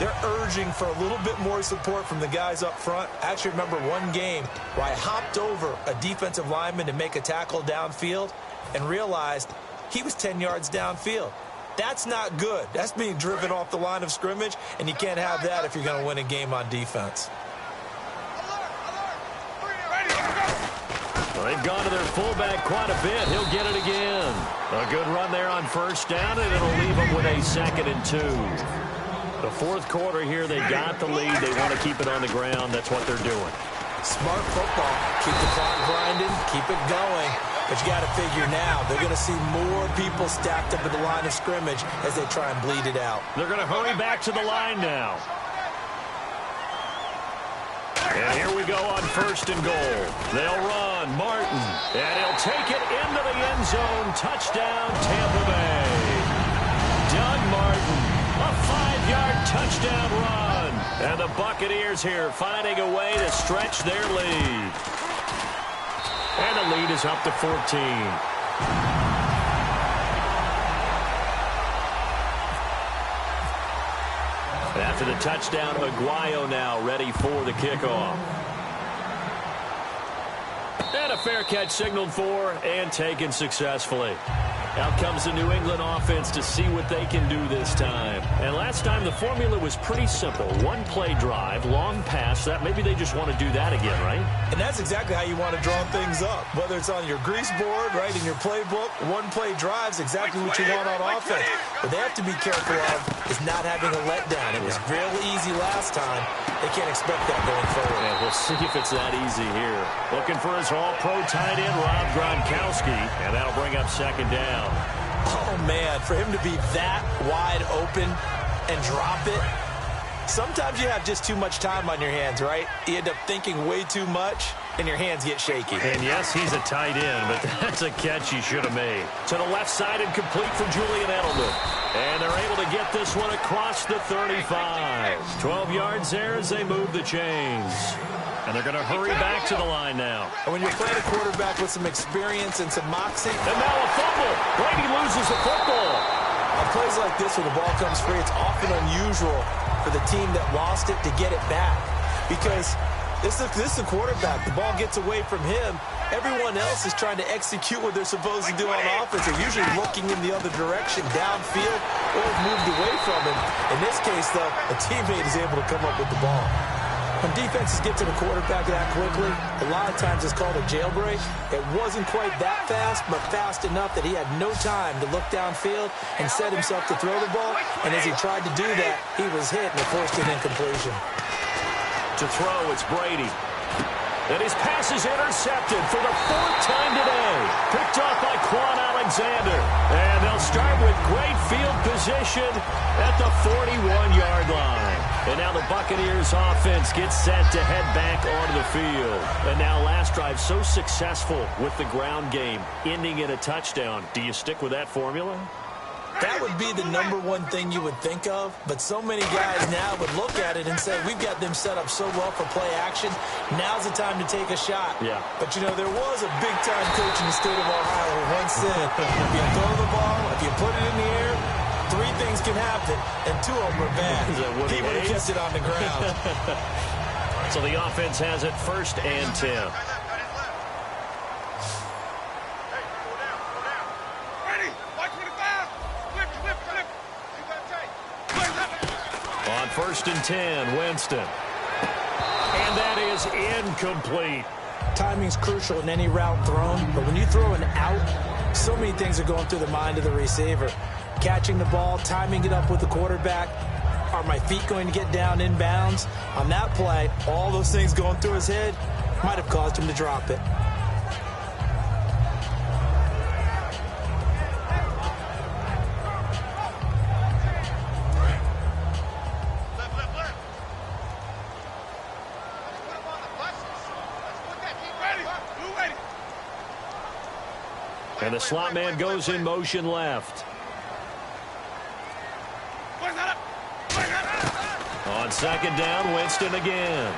they're urging for a little bit more support from the guys up front. I actually remember one game where I hopped over a defensive lineman to make a tackle downfield and realized he was 10 yards downfield. That's not good. That's being driven off the line of scrimmage, and you can't have that if you're going to win a game on defense. Well, they've gone to their fullback quite a bit. He'll get it again. A good run there on first down, and it'll leave them with a 2nd and 2. The 4th quarter here, they got the lead. They want to keep it on the ground. That's what they're doing. Smart football. Keep the clock grinding. Keep it going. But you got to figure now, they're going to see more people stacked up at the line of scrimmage as they try and bleed it out. They're going to hurry back to the line now. And here we go on 1st and goal. They'll run. Martin. And he'll take it into the end zone. Touchdown, Tampa Bay. Doug Martin. A 5-yard touchdown run. And the Buccaneers here finding a way to stretch their lead. And the lead is up to 14. After the touchdown, Aguayo now ready for the kickoff. And a fair catch signaled for and taken successfully. Out comes the New England offense to see what they can do this time. And last time the formula was pretty simple. One play drive, long pass. That maybe they just want to do that again, right? And that's exactly how you want to draw things up. Whether it's on your grease board, right, in your playbook, one play drive's exactly what you want on offense. What they have to be careful of is not having a letdown. It was real easy last time. They can't expect that going forward. And we'll see if it's that easy here. Looking for his all-pro tight end, Rob Gronkowski. And that'll bring up second down. Oh, man, for him to be that wide open and drop it. Sometimes you have just too much time on your hands, right? You end up thinking way too much, and your hands get shaky. And yes, he's a tight end, but that's a catch he should have made. To the left side and complete for Julian Edelman. And they're able to get this one across the 35. 12 yards there as they move the chains. And they're going to hurry back to the line now. And when you're playing a quarterback with some experience and some moxie. And now a fumble. Brady loses the football. On plays like this where the ball comes free, it's often unusual for the team that lost it to get it back. Because this is a quarterback. The ball gets away from him. Everyone else is trying to execute what they're supposed to do on offense. They're usually looking in the other direction, downfield, or moved away from him. In this case, though, a teammate is able to come up with the ball. When defenses get to the quarterback that quickly, a lot of times it's called a jailbreak. It wasn't quite that fast, but fast enough that he had no time to look downfield and set himself to throw the ball. And as he tried to do that, he was hit and forced an incompletion. To throw, it's Brady. And his pass is intercepted for the fourth time today. Picked off by Quan Alexander. And they'll start with great field position at the 41-yard line. And now the Buccaneers offense gets set to head back onto the field. And now last drive so successful with the ground game, ending in a touchdown. Do you stick with that formula? That would be the number one thing you would think of, but so many guys now would look at it and say, we've got them set up so well for play action. Now's the time to take a shot. Yeah. But, you know, there was a big-time coach in the state of Ohio who once said, if you throw the ball, if you put it in the air, three things can happen, and two of them are bad. He would have kept it on the ground. So the offense has it 1st and 10. On 1st and 10, Winston. And that is incomplete. Timing's crucial in any route thrown, but when you throw an out, so many things are going through the mind of the receiver. Catching the ball, timing it up with the quarterback. Are my feet going to get down in bounds? On that play, all those things going through his head might have caused him to drop it. And the slot man goes in motion left. On 2nd down, Winston again.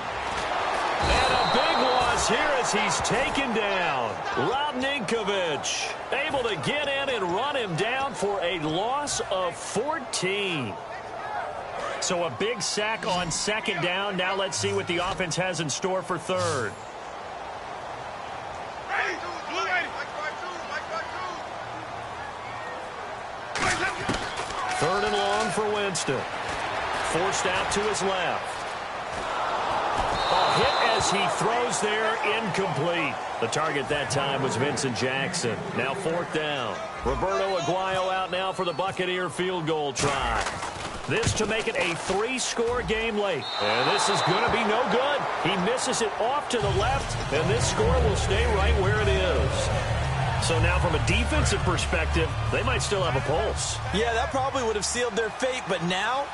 And a big loss here as he's taken down. Rob Ninkovich able to get in and run him down for a loss of 14. So a big sack on 2nd down. Now let's see what the offense has in store for 3rd. Third and long for Winston. Forced out to his left. A hit as he throws there, incomplete. The target that time was Vincent Jackson. Now 4th down. Roberto Aguayo out now for the Buccaneer field goal try. This to make it a 3-score game late. And this is going to be no good. He misses it off to the left, and this score will stay right where it is. So now from a defensive perspective, they might still have a pulse. Yeah, that probably would have sealed their fate, but now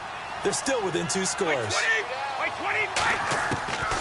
they're still within 2 scores.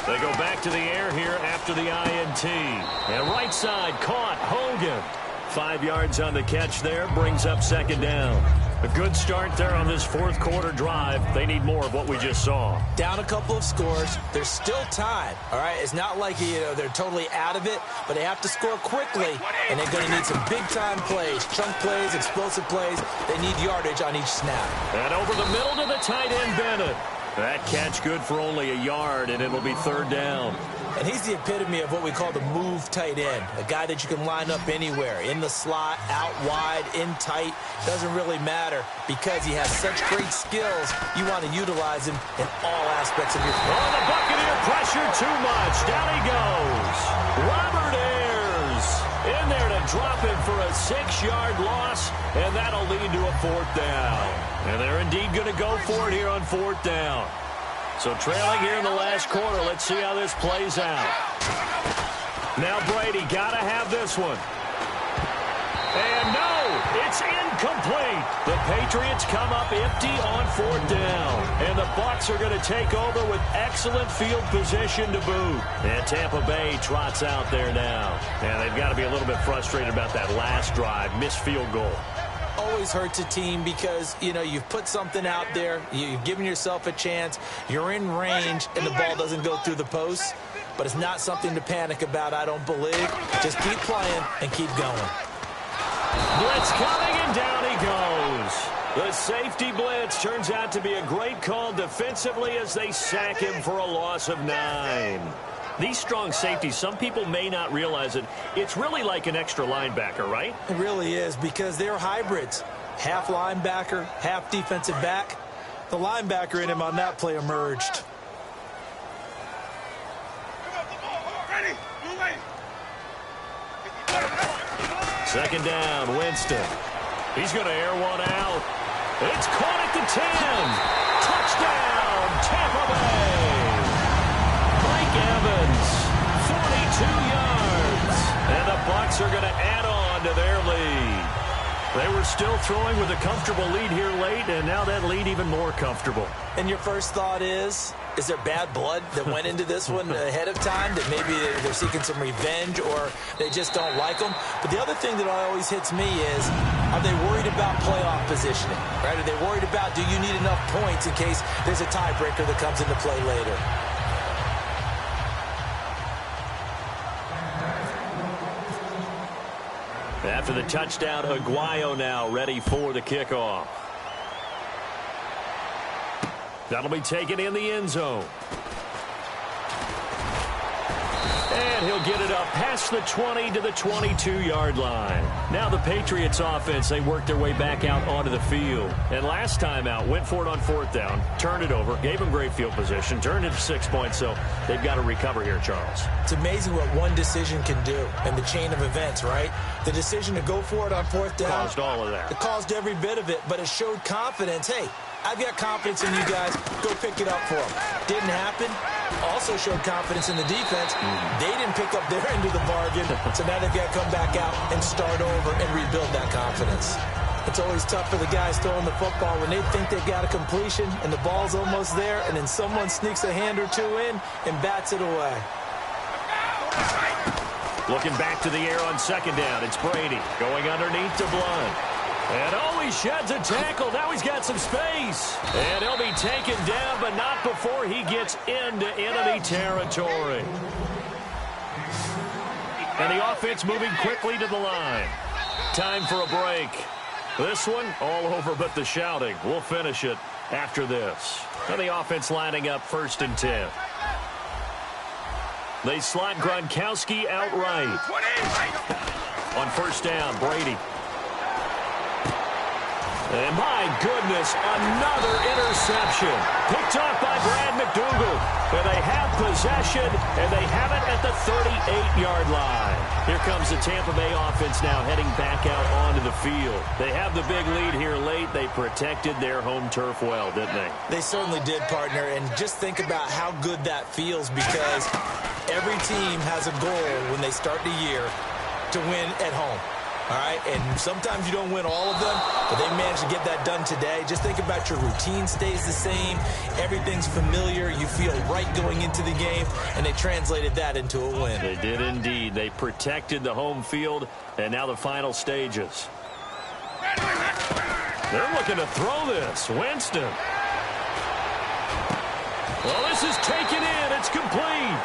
They go back to the air here after the INT. And right side caught Hogan. 5 yards on the catch there, brings up 2nd down. A good start there on this 4th quarter drive. They need more of what we just saw. Down a couple of scores. There's still time, all right? It's not like, you know, they're totally out of it, but they have to score quickly, and they're going to need some big-time plays, chunk plays, explosive plays. They need yardage on each snap. And over the middle to the tight end, Bennett. That catch good for only a yard, and it'll be 3rd down. And he's the epitome of what we call the move tight end, a guy that you can line up anywhere, in the slot, out wide, in tight. Doesn't really matter because he has such great skills. You want to utilize him in all aspects of your play. Oh, the Buccaneer pressure too much. Down he goes. Robert Ayers in there to drop him for a 6-yard loss, and that'll lead to a 4th down. And they're indeed going to go for it here on 4th down. So trailing here in the last quarter. Let's see how this plays out. Now Brady got to have this one. And no, it's incomplete. The Patriots come up empty on 4th down. And the Bucs are going to take over with excellent field position to boot. And Tampa Bay trots out there now. And they've got to be a little bit frustrated about that last drive. Missed field goal. Always hurts a team because, you know, you've put something out there, you've given yourself a chance, you're in range, and the ball doesn't go through the post. But it's not something to panic about, I don't believe. Just keep playing and keep going. Blitz coming, and down he goes. The safety blitz turns out to be a great call defensively as they sack him for a loss of 9. These strong safeties, some people may not realize it. It's really like an extra linebacker, right? It really is because they're hybrids. Half linebacker, half defensive back. The linebacker in him on that play emerged. Ready? Move away. 2nd down, Winston. He's going to air one out. It's caught at the 10. Touchdown, Tampa Bay. Mike Evans, 42 yards. And the Bucs are going to add on to their lead. They were still throwing with a comfortable lead here late, and now that lead even more comfortable. And your first thought is there bad blood that went into this one ahead of time, that maybe they're seeking some revenge or they just don't like them? But the other thing that always hits me is, are they worried about playoff positioning? Right? Are they worried about, do you need enough points in case there's a tiebreaker that comes into play later? After the touchdown, Aguayo now ready for the kickoff. That'll be taken in the end zone. And he'll get it up past the 20 to the 22-yard line. Now the Patriots offense, they worked their way back out onto the field. And last time out, went for it on 4th down, turned it over, gave them great field position, turned it to 6 points, so they've got to recover here, Charles. It's amazing what one decision can do in the chain of events, right? The decision to go for it on 4th down. Caused all of that. It caused every bit of it, but it showed confidence. Hey, I've got confidence in you guys. Go pick it up for them. Didn't happen. Also showed confidence in the defense. They didn't pick up their end of the bargain, so now they've got to come back out and start over and rebuild that confidence. It's always tough for the guys throwing the football when they think they've got a completion and the ball's almost there, and then someone sneaks a hand or two in and bats it away. Looking back to the air on 2nd down. It's Brady going underneath to Blunt. And oh, he sheds a tackle. Now he's got some space. And he'll be taken down, but not before he gets into enemy territory. And the offense moving quickly to the line. Time for a break. This one, all over but the shouting. We'll finish it after this. And the offense lining up 1st and 10. They slot Gronkowski outright. On 1st down, Brady. And my goodness, another interception. Picked off by Brad McDougal. And they have possession, and they have it at the 38-yard line. Here comes the Tampa Bay offense now heading back out onto the field. They have the big lead here late. They protected their home turf well, didn't they? They certainly did, partner. And just think about how good that feels, because every team has a goal when they start the year to win at home. All right, and sometimes you don't win all of them, but they managed to get that done today. Just think about your routine stays the same. Everything's familiar. You feel right going into the game, and they translated that into a win. They did indeed. They protected the home field, and now the final stages. They're looking to throw this. Winston. Well, this is taken in. It's complete.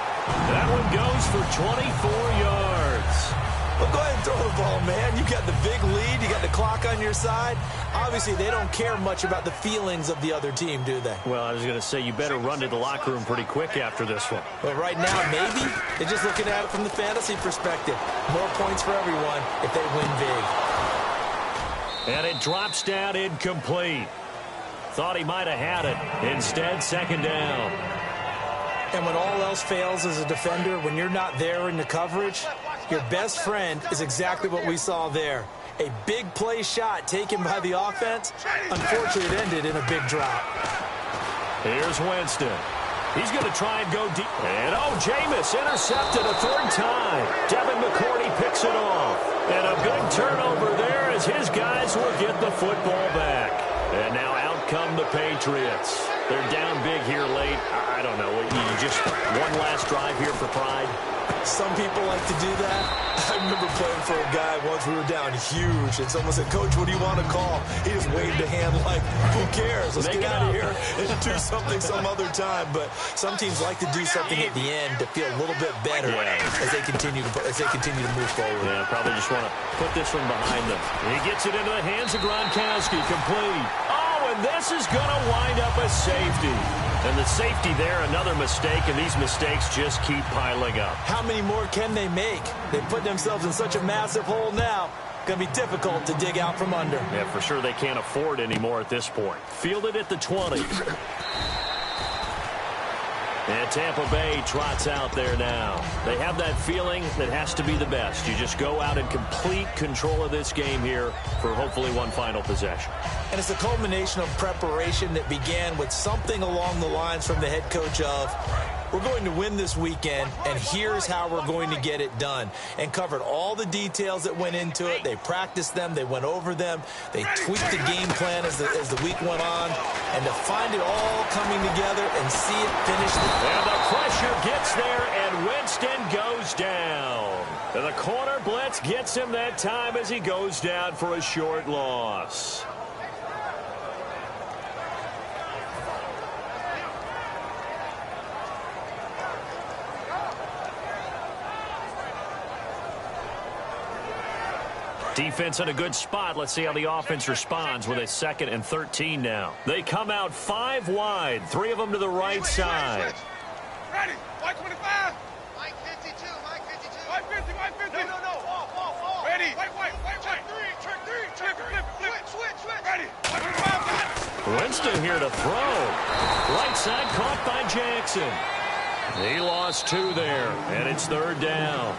That one goes for 24 yards. Well, go ahead and throw the ball, man. You got the big lead. You got the clock on your side. Obviously, they don't care much about the feelings of the other team, do they? Well, I was going to say, you better run to the locker room pretty quick after this one. But right now, maybe they're just looking at it from the fantasy perspective. More points for everyone if they win big. And it drops down incomplete. Thought he might have had it. Instead, second down. And when all else fails as a defender, when you're not there in the coverage, your best friend is exactly what we saw there. A big play shot taken by the offense. Unfortunately, it ended in a big drop. Here's Winston. He's going to try and go deep. And, Jameis intercepted a third time. Devin McCourty picks it off. And a big turnover there as his guys will get the football back. And now out come the Patriots. They're down big here late. I don't know. You just one last drive here for pride. Some people like to do that. I remember playing for a guy once. We were down huge, and someone said, "Coach, what do you want to call?" He just waved a hand like, "Who cares? Let's get out of here and do something some other time." But some teams like to do something at the end to feel a little bit better as they continue to move forward. Yeah, probably just want to put this one behind them. He gets it into the hands of Gronkowski, complete. And this is going to wind up a safety. And the safety there, another mistake, and these mistakes just keep piling up. How many more can they make? They put themselves in such a massive hole now. Going to be difficult to dig out from under. Yeah, for sure they can't afford anymore at this point. Fielded at the 20. And Tampa Bay trots out there now. They have that feeling that has to be the best. You just go out in complete control of this game here for hopefully one final possession. And it's a culmination of preparation that began with something along the lines from the head coach of, we're going to win this weekend, and here's how we're going to get it done. And covered all the details that went into it. They practiced them. They went over them. They tweaked the game plan as the week went on. And to find it all coming together and see it finish. And the pressure gets there, and Winston goes down. And the corner blitz gets him that time as he goes down for a short loss. Defense in a good spot. Let's see how the offense responds with a 2nd and 13 now. They come out 5 wide, 3 of them to the right side. Ready. Mike 25. Mike 52. Mike 52. Mike 50. Mike 50. No. Wall. Ready. Check three. Switch. Ready. Mike 25. Winston here to throw. Right side caught by Jackson. He lost 2 there, and it's 3rd down.